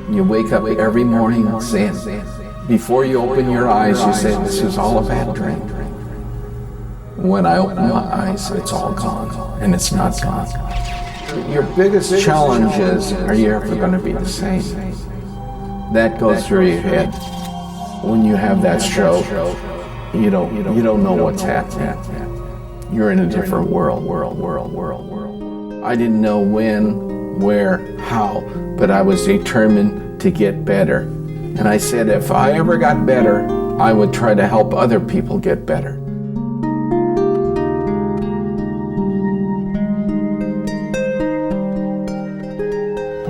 You wake up every morning saying, before you open your eyes, you say, this is all a bad dream. When I open my eyes, it's all gone, and it's not gone. Your biggest challenge is, are you ever going to be the same? That goes through your head. When you have that stroke, you don't know what's happening. You're in a different world. I didn't know when, where, how, but I was determined to get better. And I said, if I ever got better, I would try to help other people get better.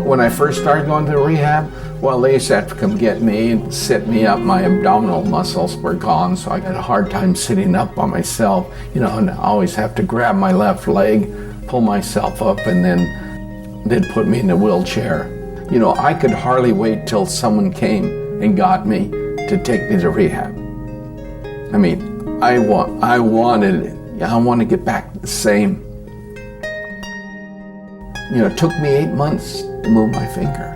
When I first started going to rehab, well, they used to have to come get me and sit me up. My abdominal muscles were gone, so I had a hard time sitting up by myself, and I always have to grab my left leg, pull myself up, and then they'd put me in a wheelchair. I could hardly wait till someone came and got me to take me to rehab. I mean, I want to get back to the same. It took me 8 months to move my finger.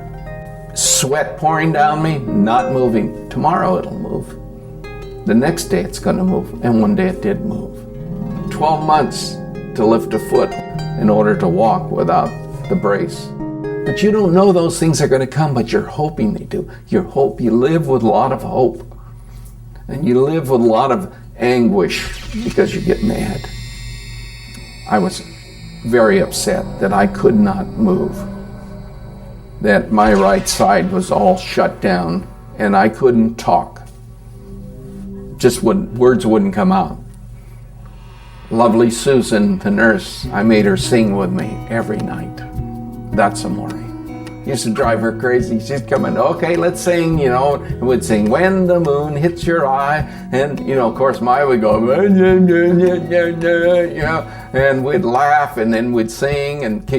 Sweat pouring down me, not moving. Tomorrow it'll move. The next day it's going to move, and one day it did move. 12 months to lift a foot in order to walk without the brace. But you don't know those things are going to come, but you're hoping they do. You live with a lot of hope. And you live with a lot of anguish because you get mad. I was very upset that I could not move. That my right side was all shut down and I couldn't talk. Words wouldn't come out. Lovely Susan, the nurse, I made her sing with me every night. That's amore. Used to drive her crazy. She'd come in, okay, let's sing, and we'd sing, when the moon hits your eye. And, of course, Maya would go, and we'd laugh, and then we'd sing, and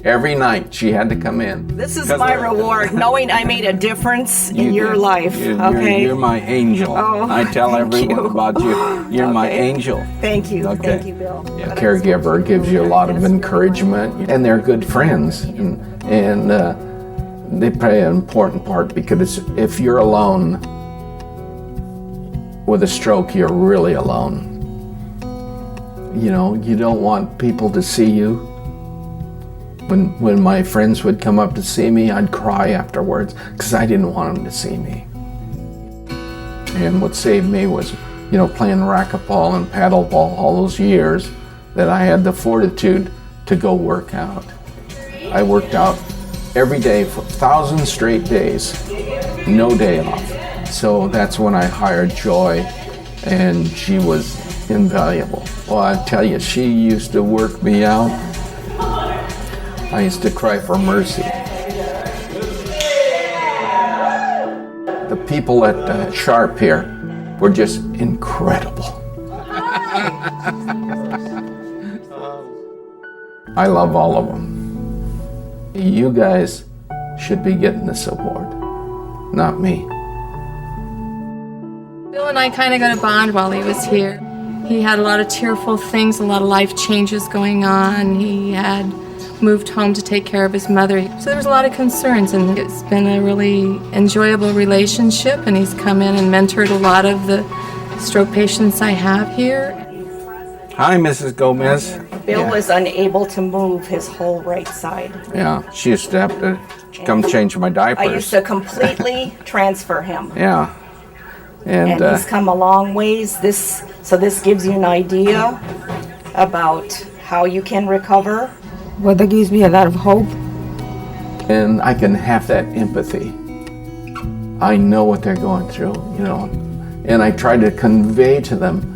every night she had to come in. This is my reward, knowing I made a difference in your life, okay? You're my angel. Oh, I tell everyone about you. You're my angel. Thank you. Okay. Thank you, Bill. Yeah, caregiver gives you a lot of encouragement, and they're good friends, and they play an important part, because if you're alone with a stroke, you're really alone. You don't want people to see you. When my friends would come up to see me, I'd cry afterwards because I didn't want them to see me. And what saved me was, playing racquetball and paddleball all those years, that I had the fortitude to go work out. I worked out every day for 1,000 straight days, no day off. So that's when I hired Joy, and she was invaluable. Well, I tell you, she used to work me out. I used to cry for mercy. The people at Sharp here were just incredible. I love all of them. You guys should be getting this award, not me. Bill and I kind of got a bond while he was here. He had a lot of tearful things, a lot of life changes going on. He had moved home to take care of his mother. So there was a lot of concerns, and it's been a really enjoyable relationship, and he's come in and mentored a lot of the stroke patients I have here. Hi, Mrs. Gomez. Bill was unable to move his whole right side. Yeah, she used to have to come change my diapers. I used to completely transfer him. Yeah. And he's come a long ways. So this gives you an idea about how you can recover. Well, that gives me a lot of hope. And I can have that empathy. I know what they're going through, and I try to convey to them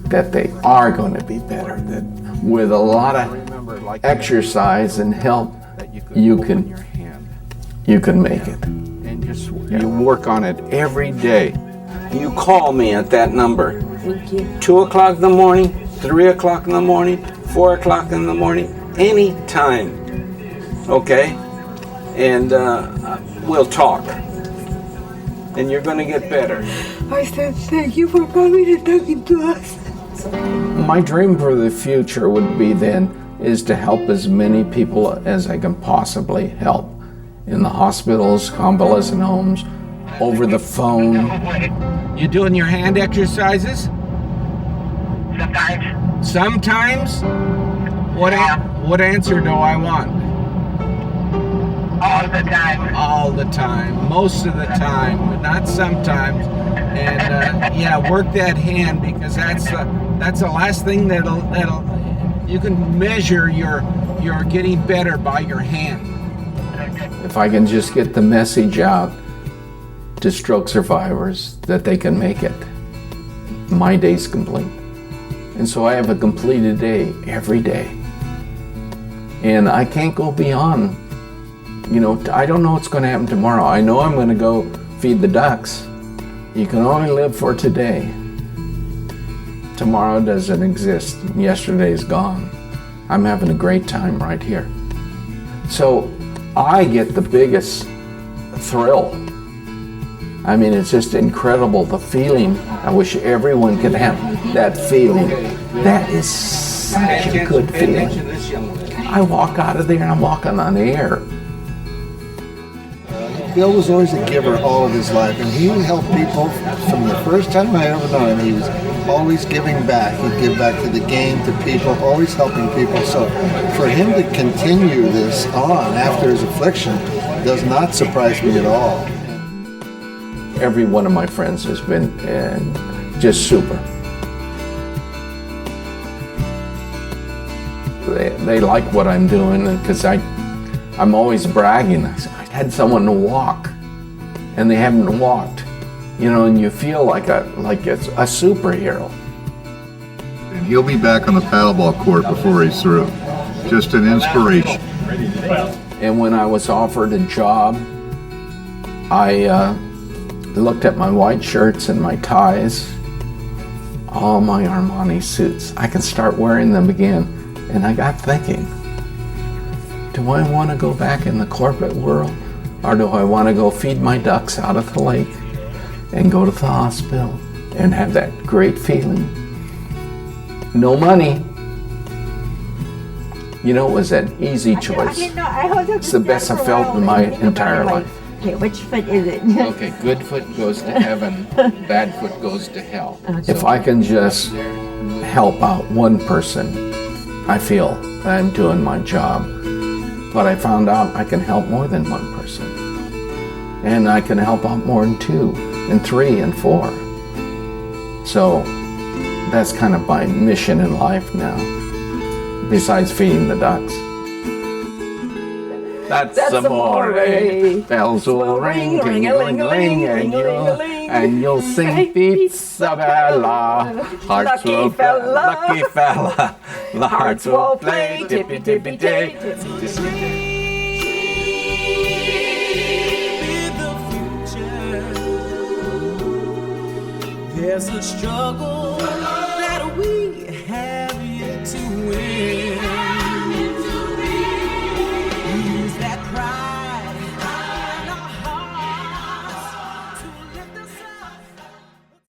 that they are going to be better, that with a lot of exercise and help, you can make it. And you work on it every day. You call me at that number. 2 o'clock in the morning, 3 o'clock in the morning, 4 o'clock in the morning, any time. Okay? And we'll talk. And you're going to get better. I said, thank you for coming and talking to us. My dream for the future would be then is to help as many people as I can possibly help. in the hospitals, convalescent homes, over the phone. You doing your hand exercises? Sometimes. Sometimes? What answer do I want? All the time. All the time, most of the time, not sometimes. And yeah, work that hand, because that's the last thing that'll you can measure your getting better by your hand. If I can just get the message out to stroke survivors that they can make it, my day's complete. And so I have a completed day every day. And I can't go beyond, I don't know what's going to happen tomorrow. I know I'm going to go feed the ducks. You can only live for today. Tomorrow doesn't exist. Yesterday's gone. I'm having a great time right here. So I get the biggest thrill. I mean, it's just incredible, the feeling. I wish everyone could have that feeling. That is such a good feeling. I walk out of there and I'm walking on air. Bill was always a giver all of his life, and he would help people from the first time I ever known him. He was always giving back. He'd give back to the game, to people, always helping people. So for him to continue this on after his affliction does not surprise me at all. Every one of my friends has been just super. They like what I'm doing, because I'm always bragging. I had someone to walk, and they haven't walked, and you feel like it's a superhero. And he'll be back on the paddleball court before he's through. Just an inspiration. And when I was offered a job, I looked at my white shirts and my ties, all my Armani suits. I can start wearing them again. And I got thinking, do I want to go back in the corporate world, or do I want to go feed my ducks out of the lake and go to the hospital and have that great feeling? No money. It was an easy choice. It's the best I've felt in my entire life. Okay, which foot is it? Okay, good foot goes to heaven, bad foot goes to hell. If I can just help out one person, I feel that I'm doing my job. But I found out I can help more than one person. And I can help out more than 2 and 3 and 4. So that's kind of my mission in life now, besides feeding the ducks. That's amore. Bells will ring, ring-a-ling-a-ling, and you'll sing Pizza Bella. Hearts will play, lucky fella. The hearts will play, tippy-tippy-tay. There's a struggle